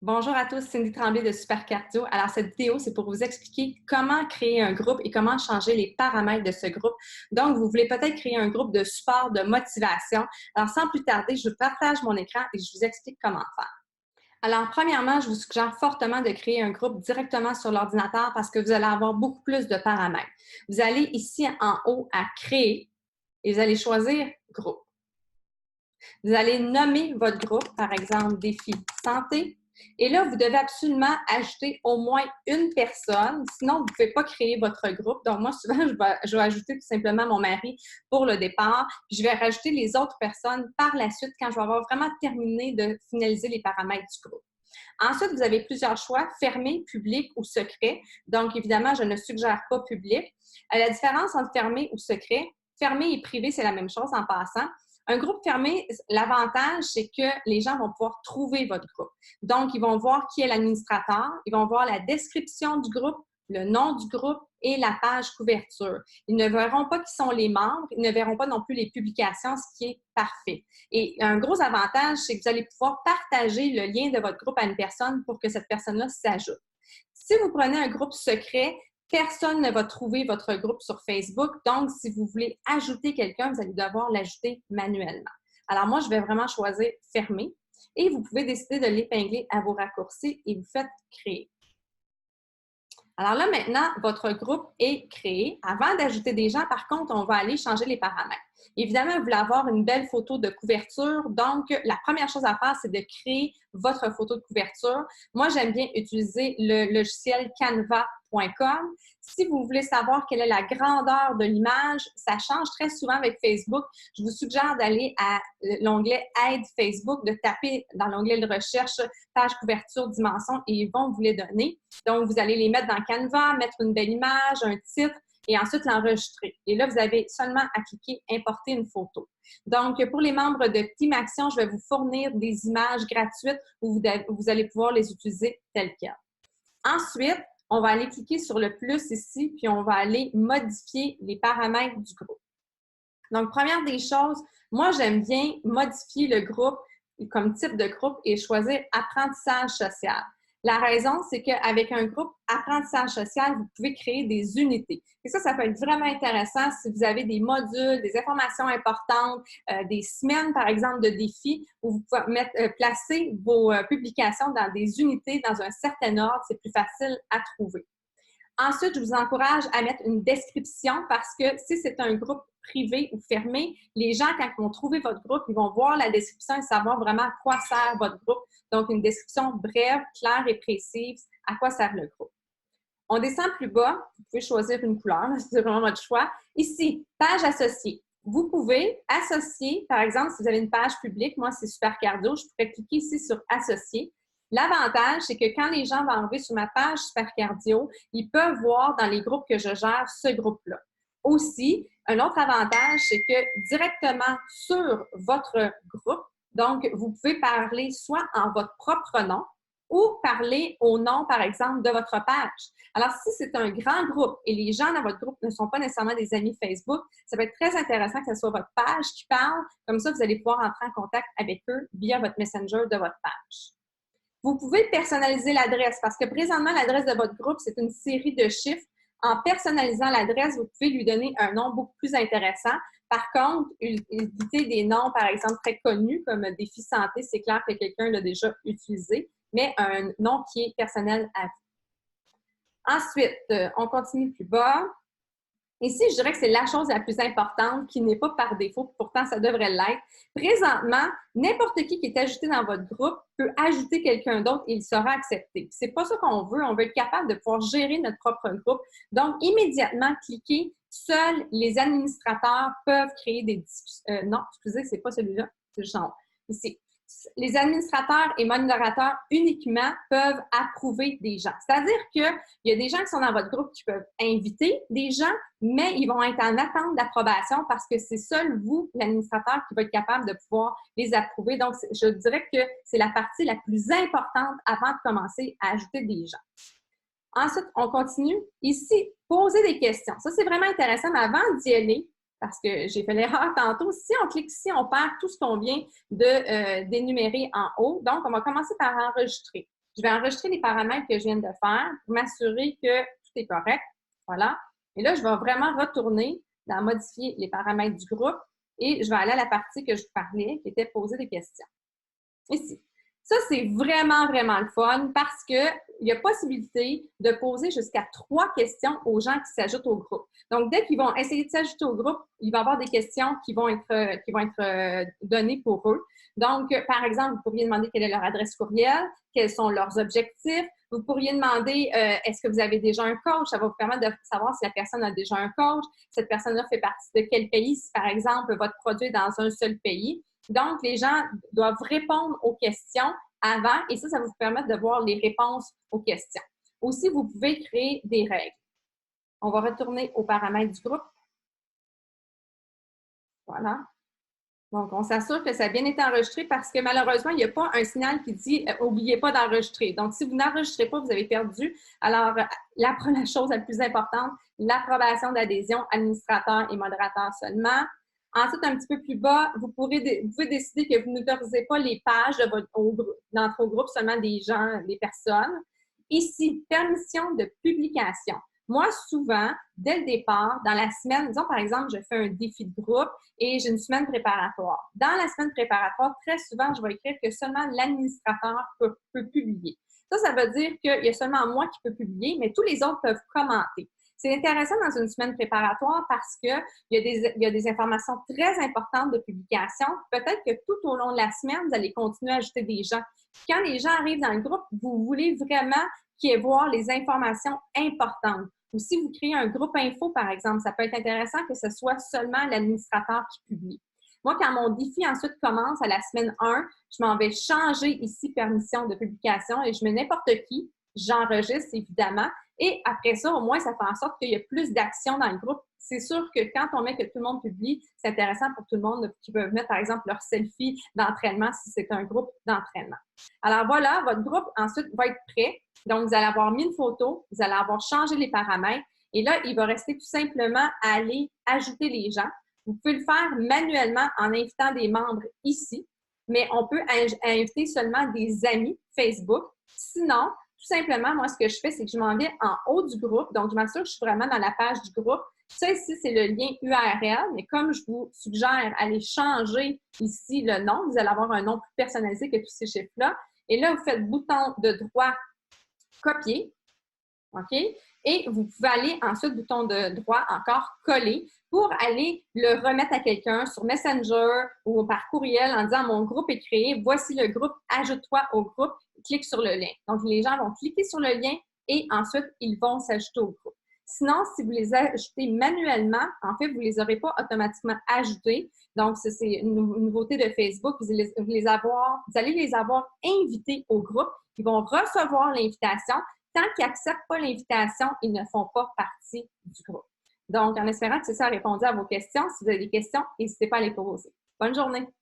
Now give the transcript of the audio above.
Bonjour à tous, Cindy Tremblay de Super Cardio. Alors, cette vidéo, c'est pour vous expliquer comment créer un groupe et comment changer les paramètres de ce groupe. Donc, vous voulez peut-être créer un groupe de support, de motivation. Alors, sans plus tarder, je vous partage mon écran et je vous explique comment faire. Alors, premièrement, je vous suggère fortement de créer un groupe directement sur l'ordinateur parce que vous allez avoir beaucoup plus de paramètres. Vous allez ici en haut à créer et vous allez choisir groupe. Vous allez nommer votre groupe, par exemple, défi santé. Et là, vous devez absolument ajouter au moins une personne, sinon vous ne pouvez pas créer votre groupe. Donc, moi, souvent, je vais ajouter tout simplement mon mari pour le départ, puis je vais rajouter les autres personnes par la suite quand je vais avoir vraiment terminé de finaliser les paramètres du groupe. Ensuite, vous avez plusieurs choix, fermé, public ou secret. Donc, évidemment, je ne suggère pas public. La différence entre fermé ou secret, fermé et privé, c'est la même chose en passant. Un groupe fermé, l'avantage, c'est que les gens vont pouvoir trouver votre groupe. Donc, ils vont voir qui est l'administrateur, ils vont voir la description du groupe, le nom du groupe et la page couverture. Ils ne verront pas qui sont les membres, ils ne verront pas non plus les publications, ce qui est parfait. Et un gros avantage, c'est que vous allez pouvoir partager le lien de votre groupe à une personne pour que cette personne-là s'ajoute. Si vous prenez un groupe secret, personne ne va trouver votre groupe sur Facebook. Donc, si vous voulez ajouter quelqu'un, vous allez devoir l'ajouter manuellement. Alors, moi, je vais vraiment choisir fermer et vous pouvez décider de l'épingler à vos raccourcis et vous faites créer. Alors là, maintenant, votre groupe est créé. Avant d'ajouter des gens, par contre, on va aller changer les paramètres. Évidemment, vous voulez avoir une belle photo de couverture. Donc, la première chose à faire, c'est de créer votre photo de couverture. Moi, j'aime bien utiliser le logiciel canva.com. Si vous voulez savoir quelle est la grandeur de l'image, ça change très souvent avec Facebook. Je vous suggère d'aller à l'onglet Aide Facebook, de taper dans l'onglet de recherche page couverture dimension et ils vont vous les donner. Donc, vous allez les mettre dans Canva, mettre une belle image, un titre et ensuite l'enregistrer. Et là, vous avez seulement à cliquer « Importer une photo ». Donc, pour les membres de Team Action, je vais vous fournir des images gratuites où vous allez pouvoir les utiliser telles quelles. Ensuite, on va aller cliquer sur le plus ici, puis on va aller modifier les paramètres du groupe. Donc, première des choses, moi, j'aime bien modifier le groupe comme type de groupe et choisir apprentissage social. La raison, c'est qu'avec un groupe apprentissage social, vous pouvez créer des unités. Et ça peut être vraiment intéressant si vous avez des modules, des informations importantes, des semaines, par exemple, de défis où vous pouvez placer vos publications dans des unités dans un certain ordre. C'est plus facile à trouver. Ensuite, je vous encourage à mettre une description parce que si c'est un groupe privé ou fermé, les gens, quand ils vont trouver votre groupe, ils vont voir la description et savoir vraiment à quoi sert votre groupe. Donc, une description brève, claire et précise, à quoi sert le groupe. On descend plus bas, vous pouvez choisir une couleur, c'est vraiment votre choix. Ici, page associée. Vous pouvez associer, par exemple, si vous avez une page publique, moi c'est Super Cardio, je pourrais cliquer ici sur Associer. L'avantage, c'est que quand les gens vont arriver sur ma page Super Cardio, ils peuvent voir dans les groupes que je gère ce groupe-là. Aussi, un autre avantage, c'est que directement sur votre groupe, donc vous pouvez parler soit en votre propre nom ou parler au nom, par exemple, de votre page. Alors, si c'est un grand groupe et les gens dans votre groupe ne sont pas nécessairement des amis Facebook, ça peut être très intéressant que ce soit votre page qui parle. Comme ça, vous allez pouvoir entrer en contact avec eux via votre Messenger de votre page. Vous pouvez personnaliser l'adresse parce que présentement, l'adresse de votre groupe, c'est une série de chiffres. En personnalisant l'adresse, vous pouvez lui donner un nom beaucoup plus intéressant. Par contre, éviter des noms, par exemple, très connus comme Défi Santé, c'est clair que quelqu'un l'a déjà utilisé, mais un nom qui est personnel à vous. Ensuite, on continue plus bas. Ici, je dirais que c'est la chose la plus importante qui n'est pas par défaut, pourtant ça devrait l'être. Présentement, n'importe qui est ajouté dans votre groupe peut ajouter quelqu'un d'autre et il sera accepté. C'est pas ça qu'on veut. On veut être capable de pouvoir gérer notre propre groupe. Donc, immédiatement, cliquez. Seuls les administrateurs peuvent créer des discussions. Non, excusez, c'est pas celui-là, c'est juste en haut. Ici. Les administrateurs et modérateurs uniquement peuvent approuver des gens. C'est-à-dire qu'il y a des gens qui sont dans votre groupe qui peuvent inviter des gens, mais ils vont être en attente d'approbation parce que c'est seul vous, l'administrateur, qui va être capable de pouvoir les approuver. Donc, je dirais que c'est la partie la plus importante avant de commencer à ajouter des gens. Ensuite, on continue. Ici, poser des questions. Ça, c'est vraiment intéressant, mais avant d'y aller, parce que j'ai fait l'erreur tantôt. Si on clique ici, on perd tout ce qu'on vient de d'énumérer en haut. Donc, on va commencer par enregistrer. Je vais enregistrer les paramètres que je viens de faire pour m'assurer que tout est correct. Voilà. Et là, je vais vraiment retourner dans modifier les paramètres du groupe et je vais aller à la partie que je vous parlais, qui était poser des questions. Ici. Ça, c'est vraiment, vraiment le fun parce qu'il y a possibilité de poser jusqu'à 3 questions aux gens qui s'ajoutent au groupe. Donc, dès qu'ils vont essayer de s'ajouter au groupe, il va y avoir des questions qui vont être données pour eux. Donc, par exemple, vous pourriez demander quelle est leur adresse courriel, quels sont leurs objectifs. Vous pourriez demander est-ce que vous avez déjà un coach? Ça va vous permettre de savoir si la personne a déjà un coach. Cette personne-là fait partie de quel pays? Si, par exemple, votre produit est dans un seul pays. Donc, les gens doivent répondre aux questions avant et ça va vous permettre de voir les réponses aux questions. Aussi, vous pouvez créer des règles. On va retourner aux paramètres du groupe. Voilà. Donc, on s'assure que ça a bien été enregistré parce que malheureusement, il n'y a pas un signal qui dit « N'oubliez pas d'enregistrer ». Donc, si vous n'enregistrez pas, vous avez perdu. Alors, la chose la plus importante, l'approbation d'adhésion, administrateur et modérateur seulement. Ensuite, un petit peu plus bas, vous pouvez décider que vous n'autorisez pas les pages d'entre vos groupes, seulement des gens, des personnes. Ici, permission de publication. Moi, souvent, dès le départ, dans la semaine, disons par exemple, je fais un défi de groupe et j'ai une semaine préparatoire. Dans la semaine préparatoire, très souvent, je vais écrire que seulement l'administrateur peut publier. Ça veut dire qu'il y a seulement moi qui peux publier, mais tous les autres peuvent commenter. C'est intéressant dans une semaine préparatoire parce qu'il y a des informations très importantes de publication. Peut-être que tout au long de la semaine, vous allez continuer à ajouter des gens. Quand les gens arrivent dans le groupe, vous voulez vraiment qu'ils aient voir les informations importantes. Ou si vous créez un groupe info, par exemple, ça peut être intéressant que ce soit seulement l'administrateur qui publie. Moi, quand mon défi ensuite commence à la semaine 1, je m'en vais changer ici permission de publication et je mets n'importe qui, j'enregistre évidemment. Et après ça, au moins, ça fait en sorte qu'il y a plus d'action dans le groupe. C'est sûr que quand on met que tout le monde publie, c'est intéressant pour tout le monde qui peuvent mettre, par exemple, leur selfie d'entraînement si c'est un groupe d'entraînement. Alors voilà, votre groupe ensuite va être prêt. Donc, vous allez avoir mis une photo, vous allez avoir changé les paramètres et là, il va rester tout simplement à aller ajouter les gens. Vous pouvez le faire manuellement en invitant des membres ici, mais on peut inviter seulement des amis Facebook. Sinon, tout simplement, moi, ce que je fais, c'est que je m'en vais en haut du groupe. Donc, je m'assure que je suis vraiment dans la page du groupe. Ça, ici, c'est le lien URL, mais comme je vous suggère, allez changer ici le nom. Vous allez avoir un nom plus personnalisé que tous ces chiffres-là. Et là, vous faites bouton de droit copier. OK? Et vous pouvez aller ensuite, bouton de droit encore coller pour aller le remettre à quelqu'un sur Messenger ou par courriel en disant mon groupe est créé, voici le groupe, ajoute-toi au groupe, clique sur le lien. Donc, les gens vont cliquer sur le lien et ensuite, ils vont s'ajouter au groupe. Sinon, si vous les ajoutez manuellement, en fait, vous ne les aurez pas automatiquement ajoutés. Donc, c'est une nouveauté de Facebook. Vous allez les avoir invités au groupe. Ils vont recevoir l'invitation. Tant qu'ils n'acceptent pas l'invitation, ils ne font pas partie du groupe. Donc, en espérant que ça a répondu à vos questions, si vous avez des questions, n'hésitez pas à les poser. Bonne journée!